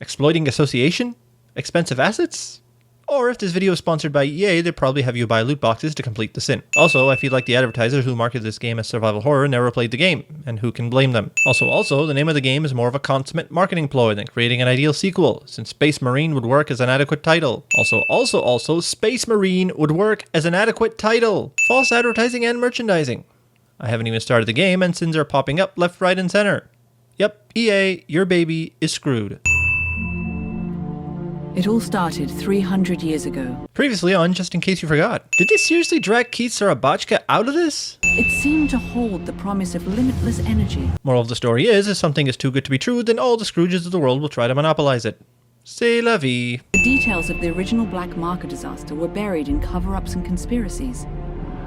Exploiting association? Expensive assets? Or if this video is sponsored by EA, they'd probably have you buy loot boxes to complete the sin. Also, I feel like the advertisers who marketed this game as survival horror never played the game, and who can blame them? Also, the name of the game is more of a consummate marketing ploy than creating an ideal sequel, since Space Marine would work as an adequate title. Also, Space Marine would work as an adequate title. False advertising and merchandising. I haven't even started the game, and sins are popping up left, right, and center. Yep, EA, your baby is screwed. It all started 300 years ago. Previously on Just In Case You Forgot. Did they seriously drag Keith Sarabachka out of this? It seemed to hold the promise of limitless energy. Moral of the story is, if something is too good to be true, then all the Scrooges of the world will try to monopolize it. C'est la vie. The details of the original Black Marker disaster were buried in cover-ups and conspiracies.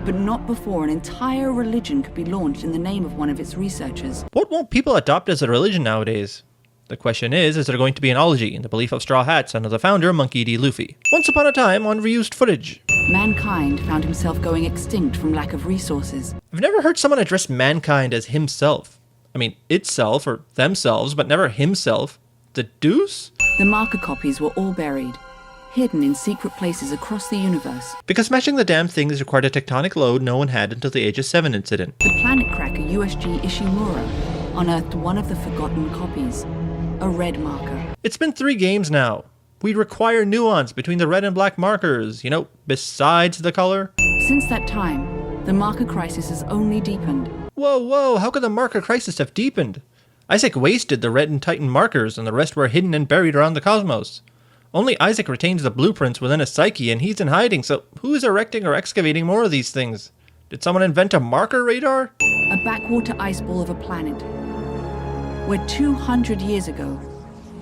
But not before an entire religion could be launched in the name of one of its researchers. What won't people adopt as a religion nowadays? The question is there going to be an ology in the belief of Straw Hats under the founder, Monkey D. Luffy? Once upon a time on reused footage. Mankind found himself going extinct from lack of resources. I've never heard someone address mankind as himself. I mean, itself or themselves, but never himself. The deuce? The marker copies were all buried, hidden in secret places across the universe. Because smashing the damn things required a tectonic load no one had until the Age of 7 incident. The planet cracker USG Ishimura unearthed one of the forgotten copies. A red marker. It's been 3 games now. We require nuance between the red and black markers, besides the color. Since that time, the marker crisis has only deepened. Whoa, how could the marker crisis have deepened? Isaac wasted the red and Titan markers and the rest were hidden and buried around the cosmos. Only Isaac retains the blueprints within his psyche and he's in hiding, so who is erecting or excavating more of these things? Did someone invent a marker radar? A backwater ice ball of a planet. Where 200 years ago,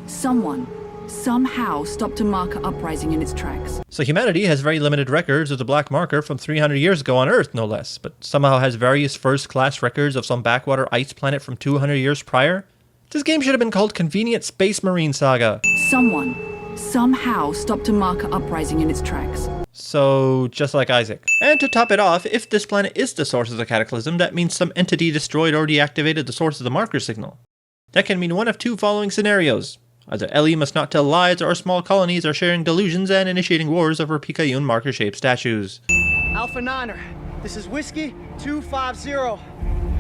someone, somehow stopped a marker uprising in its tracks. So humanity has very limited records of the black marker from 300 years ago on Earth, no less, but somehow has various first-class records of some backwater ice planet from 200 years prior? This game should have been called Convenient Space Marine Saga. Someone, somehow stopped a marker uprising in its tracks. So, just like Isaac. And to top it off, if this planet is the source of the cataclysm, that means some entity destroyed or deactivated the source of the marker signal. That can mean one of 2 following scenarios. Either Ellie must not tell lies or small colonies are sharing delusions and initiating wars over Picayune marker-shaped statues. Alpha Niner, this is Whiskey 250.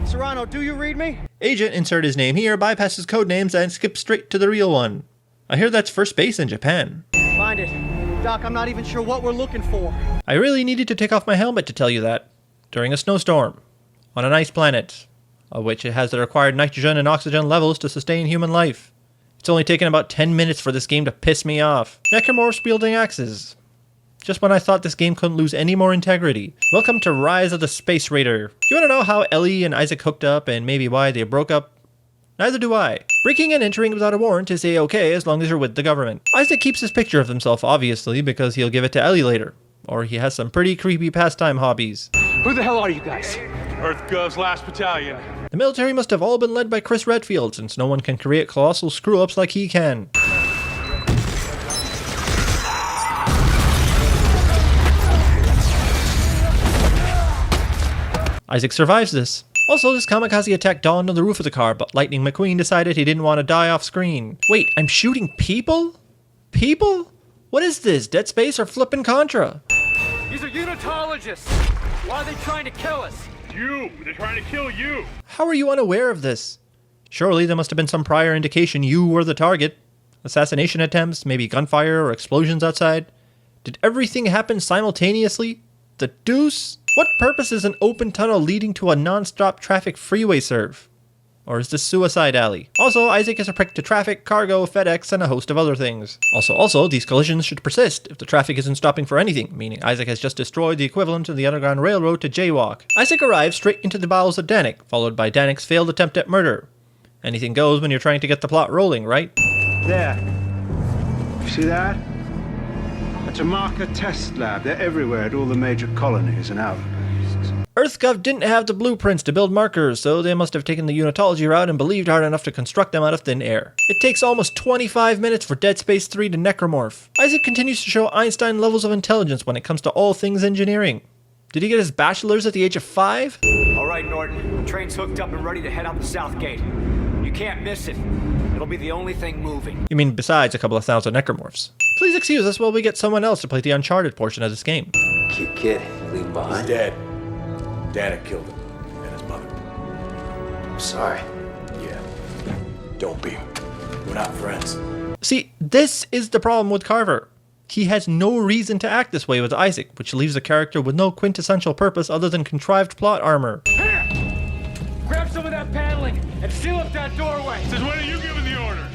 Serrano, do you read me? Agent, insert his name here, bypasses codenames and skips straight to the real one. I hear that's first base in Japan. Find it. Doc, I'm not even sure what we're looking for. I really needed to take off my helmet to tell you that. During a snowstorm. On an ice planet. Of which it has the required nitrogen and oxygen levels to sustain human life. It's only taken about 10 minutes for this game to piss me off. Necromorphs wielding axes. Just when I thought this game couldn't lose any more integrity. Welcome to Rise of the Space Raider. You wanna know how Ellie and Isaac hooked up and maybe why they broke up? Neither do I. Breaking and entering without a warrant is a-okay as long as you're with the government. Isaac keeps his picture of himself obviously because he'll give it to Ellie later. Or he has some pretty creepy pastime hobbies. Who the hell are you guys? Earth Gov's last battalion. The military must have all been led by Chris Redfield, since no one can create colossal screw-ups like he can. Isaac survives this. Also, this kamikaze attack dawned on the roof of the car, but Lightning McQueen decided he didn't want to die off screen. Wait, I'm shooting people? People? What is this, Dead Space or flippin' Contra? These are unitologists. Why are they trying to kill us? You! They're trying to kill you! How are you unaware of this? Surely there must have been some prior indication you were the target. Assassination attempts, maybe gunfire or explosions outside. Did everything happen simultaneously? The deuce? What purpose is an open tunnel leading to a non-stop traffic freeway serve? Or is this Suicide Alley? Also, Isaac is a prick to traffic, cargo, FedEx, and a host of other things. Also, these collisions should persist if the traffic isn't stopping for anything, meaning Isaac has just destroyed the equivalent of the Underground Railroad to jaywalk. Isaac arrives straight into the bowels of Danik, followed by Danik's failed attempt at murder. Anything goes when you're trying to get the plot rolling, right? There. You see that? That's a marker test lab. They're everywhere at all the major colonies and outposts. EarthGov didn't have the blueprints to build markers, so they must have taken the unitology route and believed hard enough to construct them out of thin air. It takes almost 25 minutes for Dead Space 3 to Necromorph. Isaac continues to show Einstein levels of intelligence when it comes to all things engineering. Did he get his bachelor's at the age of 5? All right, Norton. Train's hooked up and ready to head out the south gate. You can't miss it. It'll be the only thing moving. You mean besides a couple of thousand Necromorphs. Please excuse us while we get someone else to play the Uncharted portion of this game. Cute kid, leave him behind. He's dead. Dana killed him. And his mother. I'm sorry. Yeah. Don't be. We're not friends. See, this is the problem with Carver. He has no reason to act this way with Isaac, which leaves the character with no quintessential purpose other than contrived plot armor. Here! Grab some of that paneling and seal up that doorway. Since when are you giving the orders?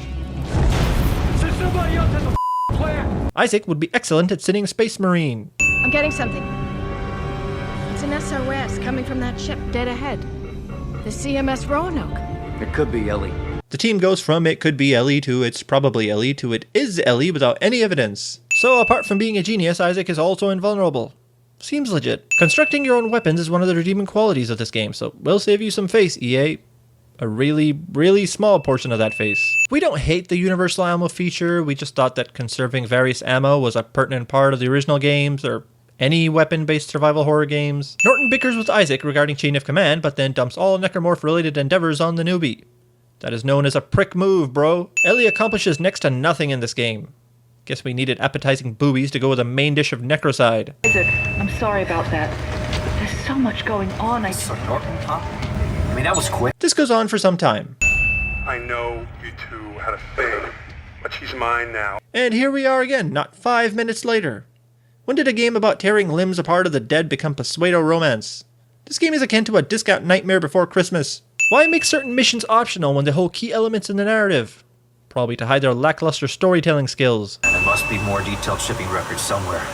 Since somebody else has a plan. Isaac would be excellent at sitting Space Marine. I'm getting something. It's an SOS coming from that ship dead ahead. The CMS Roanoke. It could be Ellie. The team goes from it could be Ellie to it's probably Ellie to it is Ellie without any evidence. So apart from being a genius, Isaac is also invulnerable. Seems legit. Constructing your own weapons is one of the redeeming qualities of this game, so we'll save you some face, EA. A really, really small portion of that face. We don't hate the universal ammo feature, we just thought that conserving various ammo was a pertinent part of the original games, or any weapon-based survival horror games. Norton bickers with Isaac regarding Chain of Command, but then dumps all Necromorph-related endeavors on the newbie. That is known as a prick move, bro. Ellie accomplishes next to nothing in this game. Guess we needed appetizing boobies to go with a main dish of necrocide. Isaac, I'm sorry about that. There's so much going on. So Norton, huh? I mean, that was quick. This goes on for some time. I know you two had a thing, but she's mine now. And here we are again, not 5 minutes later. When did a game about tearing limbs apart of the dead become pseudo romance? This game is akin to a discount Nightmare Before Christmas. Why make certain missions optional when they hold key elements in the narrative? Probably to hide their lackluster storytelling skills. There must be more detailed shipping records somewhere.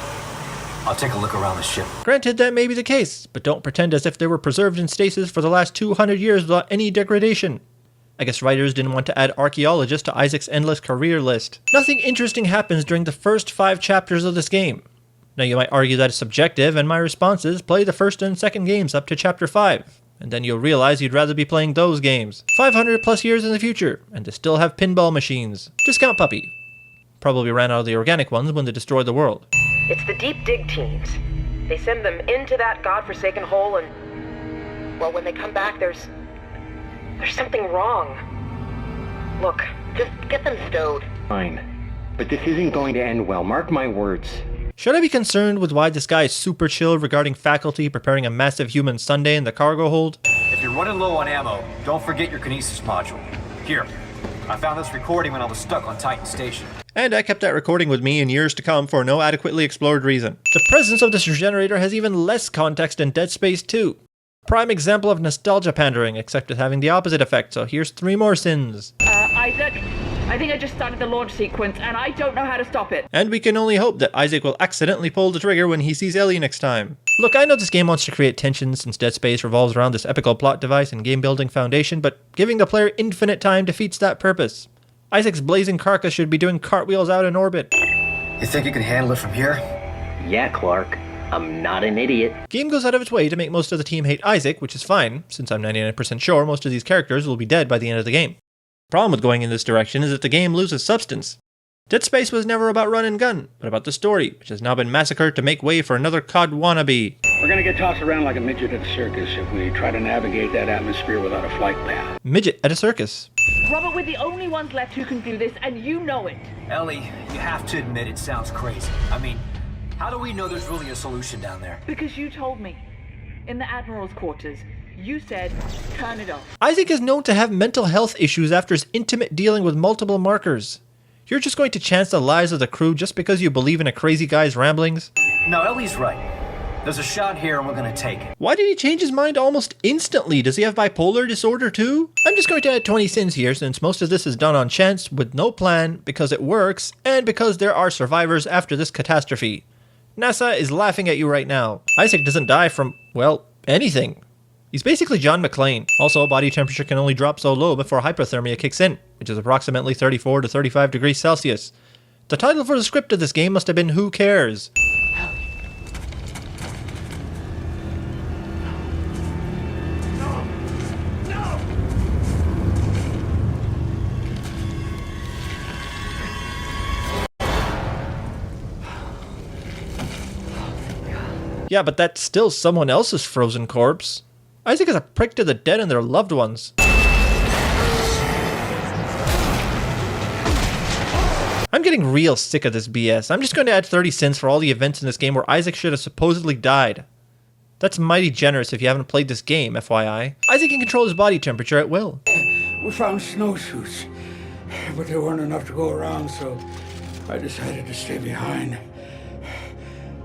I'll take a look around the ship. Granted, that may be the case, but don't pretend as if they were preserved in stasis for the last 200 years without any degradation. I guess writers didn't want to add archaeologists to Isaac's endless career list. Nothing interesting happens during the first 5 chapters of this game. Now you might argue that it's subjective, and my response is play the first and second games up to chapter 5. And then you'll realize you'd rather be playing those games. 500 plus years in the future, and they still have pinball machines. Discount puppy. Probably ran out of the organic ones when they destroyed the world. It's the deep dig teams. They send them into that godforsaken hole and... well, when they come back, there's something wrong. Look, just get them stowed. Fine. But this isn't going to end well, mark my words. Should I be concerned with why this guy is super chill regarding faculty preparing a massive human sundae in the cargo hold? If you're running low on ammo, don't forget your kinesis module. Here, I found this recording when I was stuck on Titan Station. And I kept that recording with me in years to come for no adequately explored reason. The presence of this regenerator has even less context in Dead Space 2. Prime example of nostalgia pandering, except it's having the opposite effect, so here's 3 more sins. Isaac, I think I just started the launch sequence and I don't know how to stop it. And we can only hope that Isaac will accidentally pull the trigger when he sees Ellie next time. Look, I know this game wants to create tension since Dead Space revolves around this epical plot device and game building foundation, but giving the player infinite time defeats that purpose. Isaac's blazing carcass should be doing cartwheels out in orbit. You think you can handle it from here? Yeah, Clarke. I'm not an idiot. Game goes out of its way to make most of the team hate Isaac, which is fine, since I'm 99% sure most of these characters will be dead by the end of the game. The problem with going in this direction is that the game loses substance. Dead Space was never about run and gun, but about the story, which has now been massacred to make way for another COD wannabe. We're gonna get tossed around like a midget at a circus if we try to navigate that atmosphere without a flight path. Midget at a circus. Robert, we're the only ones left who can do this, and you know it. Ellie, you have to admit it sounds crazy. I mean, how do we know there's really a solution down there? Because you told me. In the Admiral's quarters, you said, turn it off. Isaac is known to have mental health issues after his intimate dealing with multiple markers. You're just going to chance the lives of the crew just because you believe in a crazy guy's ramblings? No, Ellie's right. There's a shot here and we're gonna take it. Why did he change his mind almost instantly? Does he have bipolar disorder too? I'm just going to add 20 sins here since most of this is done on chance with no plan because it works and because there are survivors after this catastrophe. NASA is laughing at you right now. Isaac doesn't die from, well, anything. He's basically John McClane. Also, body temperature can only drop so low before hypothermia kicks in, which is approximately 34 to 35 degrees Celsius. The title for the script of this game must have been Who Cares? Yeah, but that's still someone else's frozen corpse. Isaac is a prick to the dead and their loved ones. I'm getting real sick of this BS. I'm just going to add 30 cents for all the events in this game where Isaac should have supposedly died. That's mighty generous if you haven't played this game, FYI. Isaac can control his body temperature at will. We found snowsuits, but there weren't enough to go around, so I decided to stay behind.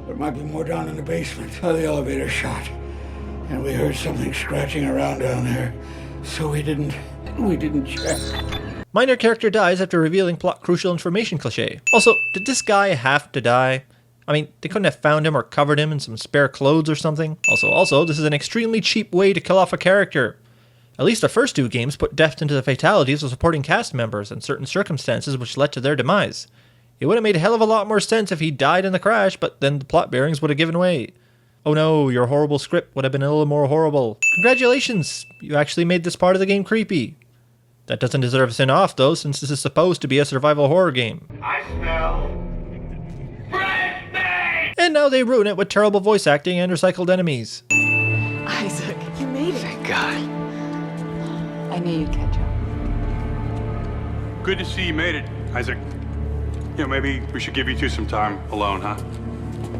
There might be more down in the basement. The elevator shot, and we heard something scratching around down there, so we didn't check. Minor character dies after revealing plot crucial information cliché. Also, did this guy have to die? I mean, they couldn't have found him or covered him in some spare clothes or something. Also, this is an extremely cheap way to kill off a character. At least the first 2 games put depth into the fatalities of supporting cast members in certain circumstances which led to their demise. It would have made a hell of a lot more sense if he died in the crash, but then the plot bearings would have given way. Oh no, your horrible script would have been a little more horrible. Congratulations, you actually made this part of the game creepy. That doesn't deserve a send off though, since this is supposed to be a survival horror game. I smell bread meat! And now they ruin it with terrible voice acting and recycled enemies. Isaac, you made it. Thank God. I knew you'd catch up. Good to see you made it, Isaac. Maybe we should give you 2 some time alone, huh?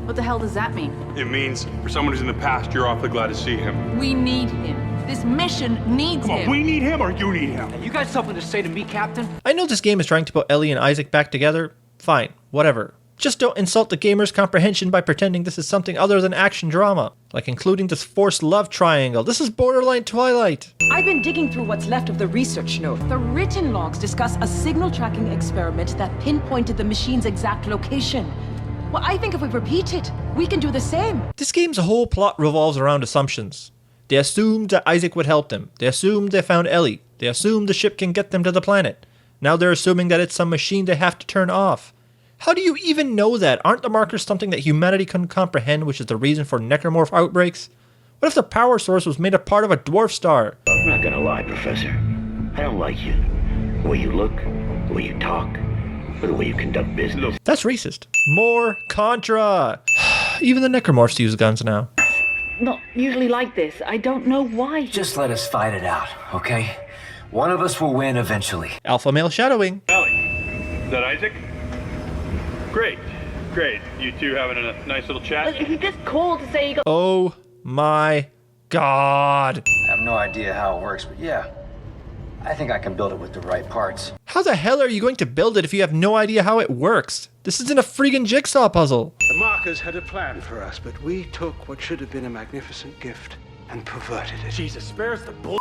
What the hell does that mean? It means for someone who's in the past, you're awfully glad to see him. We need him. This mission needs Come on, him. we need him or you need him? You got something to say to me, Captain? I know this game is trying to put Ellie and Isaac back together. Fine, whatever. Just don't insult the gamer's comprehension by pretending this is something other than action drama. Like including this forced love triangle. This is borderline Twilight. I've been digging through what's left of the research note. The written logs discuss a signal tracking experiment that pinpointed the machine's exact location. Well, I think if we repeat it, we can do the same. This game's whole plot revolves around assumptions. They assumed that Isaac would help them. They assumed they found Ellie. They assumed the ship can get them to the planet. Now they're assuming that it's some machine they have to turn off. How do you even know that? Aren't the markers something that humanity couldn't comprehend, which is the reason for Necromorph outbreaks? What if the power source was made a part of a dwarf star? I'm not gonna lie, Professor. I don't like you. The way you look, the way you talk, or the way you conduct business. That's racist. More Contra! Even the Necromorphs use guns now. Not usually like this. I don't know why. Just let us fight it out, okay? One of us will win eventually. Alpha male shadowing. Ellie, is that Isaac? Great. You 2 having a nice little chat? He just called to say he got... Oh my god. I have no idea how it works, but yeah. I think I can build it with the right parts. How the hell are you going to build it if you have no idea how it works? This isn't a freaking jigsaw puzzle. The markers had a plan for us, but we took what should have been a magnificent gift and perverted it. Jesus, spare us the bull.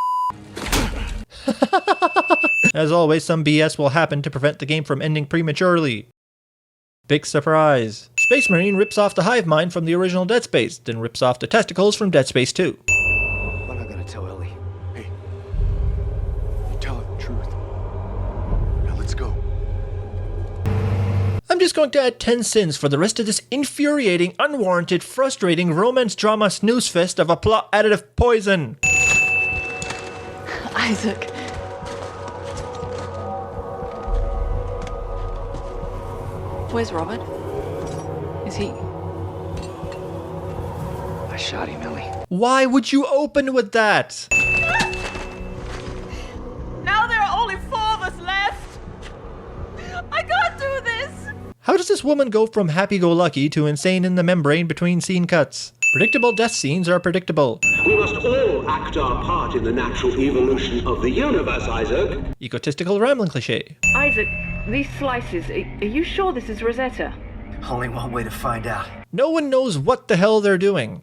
As always, some BS will happen to prevent the game from ending prematurely. Big surprise. Space Marine rips off the hive mind from the original Dead Space, then rips off the testicles from Dead Space 2. I'm not gonna tell Ellie. Hey, you tell her the truth. Now let's go. I'm just going to add 10 cents for the rest of this infuriating, unwarranted, frustrating romance drama snooze fest of a plot additive poison. Isaac. Where's Robert? Is he... I shot him, Ellie. Why would you open with that? Now there are only 4 of us left. I can't do this. How does this woman go from happy-go-lucky to insane in the membrane between scene cuts? Predictable death scenes are predictable. We must all act our part in the natural evolution of the universe, Isaac. Egotistical rambling cliché. Isaac, these slices, are you sure this is Rosetta? Only one way to find out. No one knows what the hell they're doing.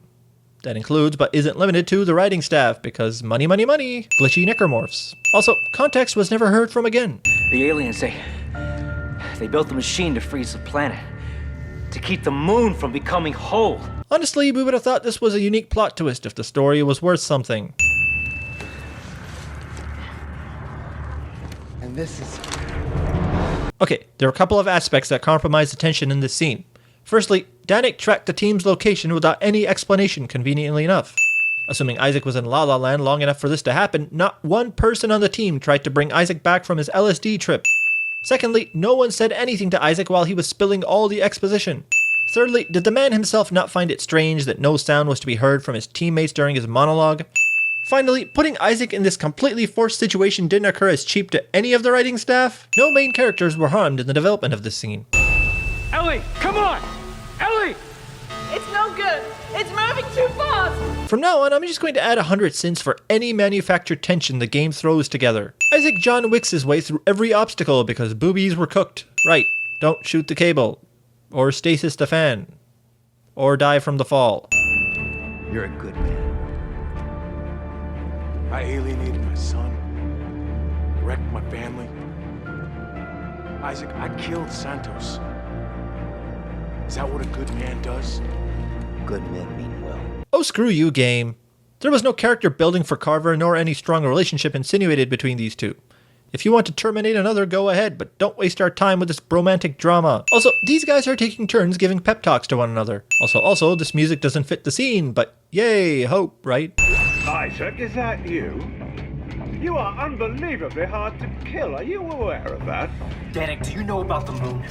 That includes, but isn't limited to, the writing staff, because money, money, money. Glitchy necromorphs. Also, Context was never heard from again. The aliens, they built the machine to freeze the planet. To keep the moon from becoming whole. Honestly, we would have thought this was a unique plot twist if the story was worth something. And this is... Okay, there are a couple of aspects that compromise the tension in this scene. Firstly, Danik tracked the team's location without any explanation, conveniently enough. Assuming Isaac was in La La Land long enough for this to happen, not one person on the team tried to bring Isaac back from his LSD trip. Secondly, no one said anything to Isaac while he was spilling all the exposition. Thirdly, did the man himself not find it strange that no sound was to be heard from his teammates during his monologue? Finally, putting Isaac in this completely forced situation didn't occur as cheap to any of the writing staff. No main characters were harmed in the development of this scene. Ellie, come on! Ellie! It's no good. It's moving too fast. From now on, I'm just going to add 100 cents for any manufactured tension the game throws together. Isaac John Wicks his way through every obstacle because boobies were cooked. Right, don't shoot the cable. Or stasis the fan. Or die from the fall. You're a good man. I alienated my son, wrecked my family. Isaac, I killed Santos. Is that what a good man does? Good men mean well. Oh, screw you, game. There was no character building for Carver, nor any strong relationship insinuated between these two. If you want to terminate another, go ahead, but don't waste our time with this bromantic drama. Also, these guys are taking turns giving pep talks to one another. Also, this music doesn't fit the scene, but yay, hope, right? Isaac, is that you? You are unbelievably hard to kill. Are you aware of that? Danik, do you know about the moon?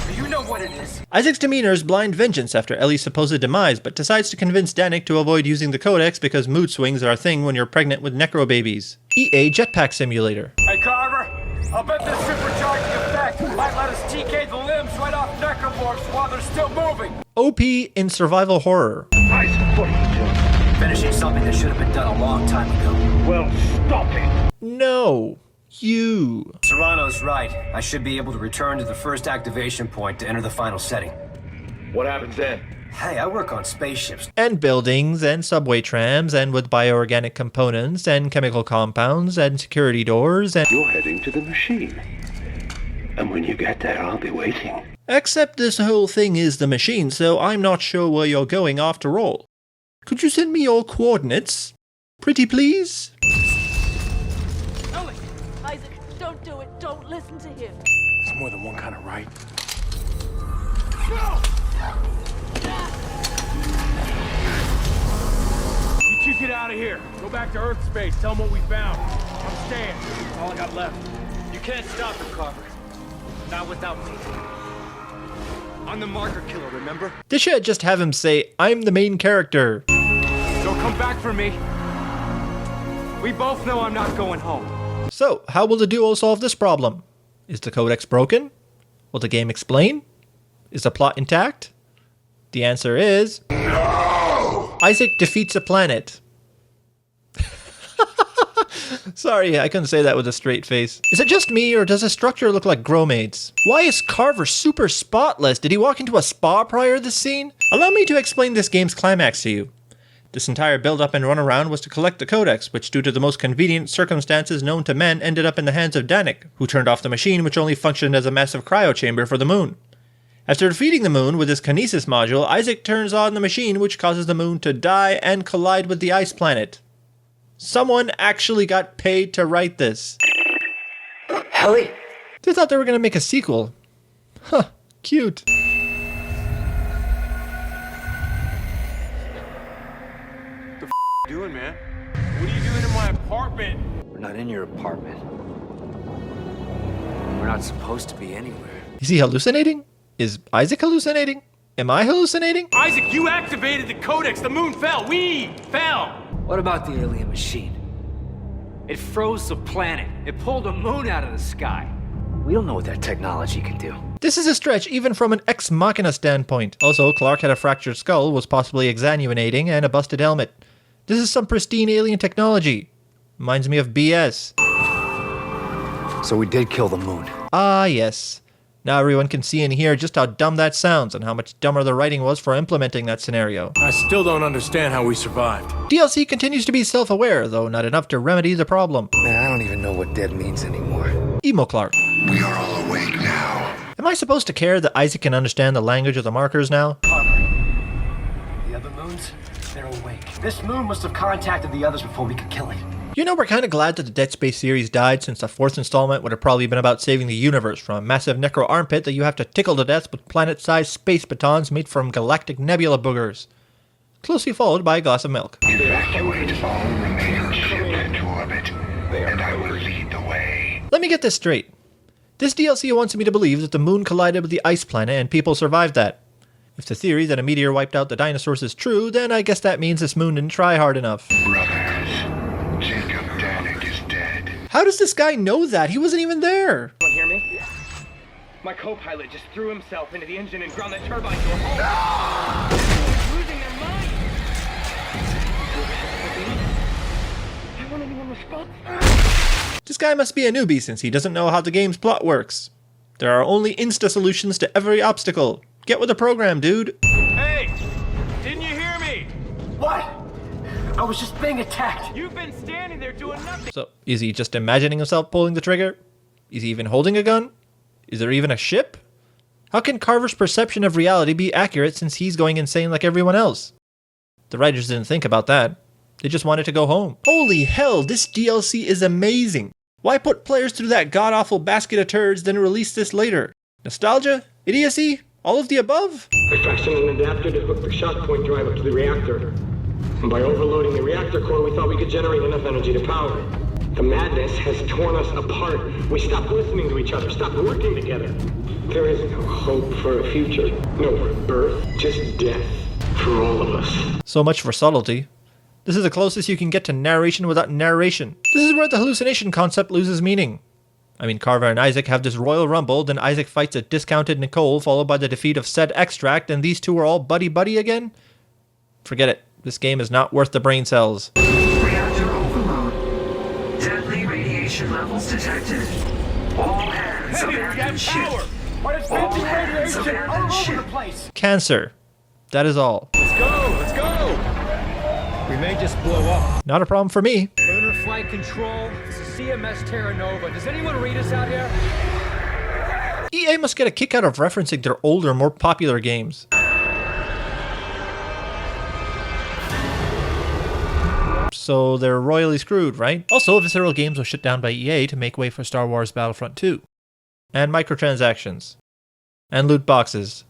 Do you know what it is? Isaac's demeanor is blind vengeance after Ellie's supposed demise, but decides to convince Danik to avoid using the codex because mood swings are a thing when you're pregnant with necro babies. EA Jetpack Simulator. Hey, Carver, I'll bet this supercharging effect might let us TK the limbs right off Necromorphs while they're still moving. OP in survival horror. Isaac, what are you doing? Finishing something that should have been done a long time ago. Well, stop it. No. You. Serrano's right. I should be able to return to the first activation point to enter the final setting. What happens then? Hey, I work on spaceships. And buildings, and subway trams, and with bioorganic components, and chemical compounds, and security doors, and... You're heading to the machine. And when you get there, I'll be waiting. Except this whole thing is the machine, so I'm not sure where you're going after all. Could you send me your coordinates? Pretty please? Ellie! Isaac, don't do it. Don't listen to him. It's more than one kind of right. You two get out of here. Go back to Earth space. Tell them what we found. I'm staying. That's all I got left. You can't stop him, Carver. Not without me. I'm the marker killer, remember? They should just have him say, I'm the main character. Don't come back for me. We both know I'm not going home. So, how will the duo solve this problem? Is the codex broken? Will the game explain? Is the plot intact? The answer is... No! Isaac defeats a planet. Sorry, I couldn't say that with a straight face. Is it just me, or does the structure look like Gromades? Why is Carver super spotless? Did he walk into a spa prior to this scene? Allow me to explain this game's climax to you. This entire build-up and run-around was to collect the codex, which due to the most convenient circumstances known to men ended up in the hands of Danik, who turned off the machine which only functioned as a massive cryo chamber for the moon. After defeating the moon with his kinesis module, Isaac turns on the machine which causes the moon to die and collide with the ice planet. Someone actually got paid to write this. Ellie? They thought they were going to make a sequel. Huh, cute. Doing, man? What are you doing in my apartment? We're not in your apartment. We're not supposed to be anywhere. Is he hallucinating? Is Isaac hallucinating? Am I hallucinating? Isaac, you activated the codex. The moon fell. We fell. What about the alien machine? It froze the planet. It pulled the moon out of the sky. We don't know what that technology can do. This is a stretch even from an ex machina standpoint. Also, Clarke had a fractured skull, was possibly exsanguinating, and a busted helmet. This is some pristine alien technology. Reminds me of BS. So we did kill the moon. Ah, yes. Now everyone can see and hear just how dumb that sounds and how much dumber the writing was for implementing that scenario. I still don't understand how we survived. DLC continues to be self-aware, though not enough to remedy the problem. Man, I don't even know what dead means anymore. Emo Clarke. We are all awake now. Am I supposed to care that Isaac can understand the language of the markers now? Carver. The other moons, they're awake. This moon must have contacted the others before we could kill it. You know, we're kind of glad that the Dead Space series died, since the fourth installment would have probably been about saving the universe from a massive necro armpit that you have to tickle to death with planet-sized space batons made from galactic nebula boogers. Closely followed by a glass of milk. Evacuate all remaining ship into orbit, and I will lead the way. Let me get this straight. This DLC wants me to believe that the moon collided with the ice planet and people survived that. If the theory that a meteor wiped out the dinosaurs is true, then I guess that means this moon didn't try hard enough. Brothers. How does this guy know that? He wasn't even there. Anyone hear me? My co-pilot just threw himself into the engine and ground the turbine to a halt. Losing their minds. I want anyone responsible. This guy must be a newbie since he doesn't know how the game's plot works. There are only insta-solutions to every obstacle. Get with the program, dude. Hey! Didn't you hear me? What? I was just being attacked. You've been standing there doing nothing. So, is he just imagining himself pulling the trigger? Is he even holding a gun? Is there even a ship? How can Carver's perception of reality be accurate since he's going insane like everyone else? The writers didn't think about that. They just wanted to go home. Holy hell, this DLC is amazing. Why put players through that god-awful basket of turds then release this later? Nostalgia? Idiocy? All of the above? I fastened an adapter to hook the shock point drive up to the reactor. And by overloading the reactor core, we thought we could generate enough energy to power it. The madness has torn us apart. We stopped listening to each other, stopped working together. There is no hope for a future. No rebirth, just death for all of us. So much for subtlety. This is the closest you can get to narration without narration. This is where the hallucination concept loses meaning. I mean, Carver and Isaac have this royal rumble, then Isaac fights a discounted Nicole, followed by the defeat of said extract, and these two are all buddy-buddy again? Forget it. This game is not worth the brain cells. Reactor overload. Deadly radiation levels detected. All hands abandon ship. All hands abandon ship. Cancer. That is all. Let's go! Let's go! We may just blow up. Not a problem for me. Lunar Flight Control, this is CMS Terra Nova. Does anyone read us out here? EA must get a kick out of referencing their older, more popular games. So they're royally screwed, right? Also, Visceral Games was shut down by EA to make way for Star Wars Battlefront 2. And microtransactions. And loot boxes.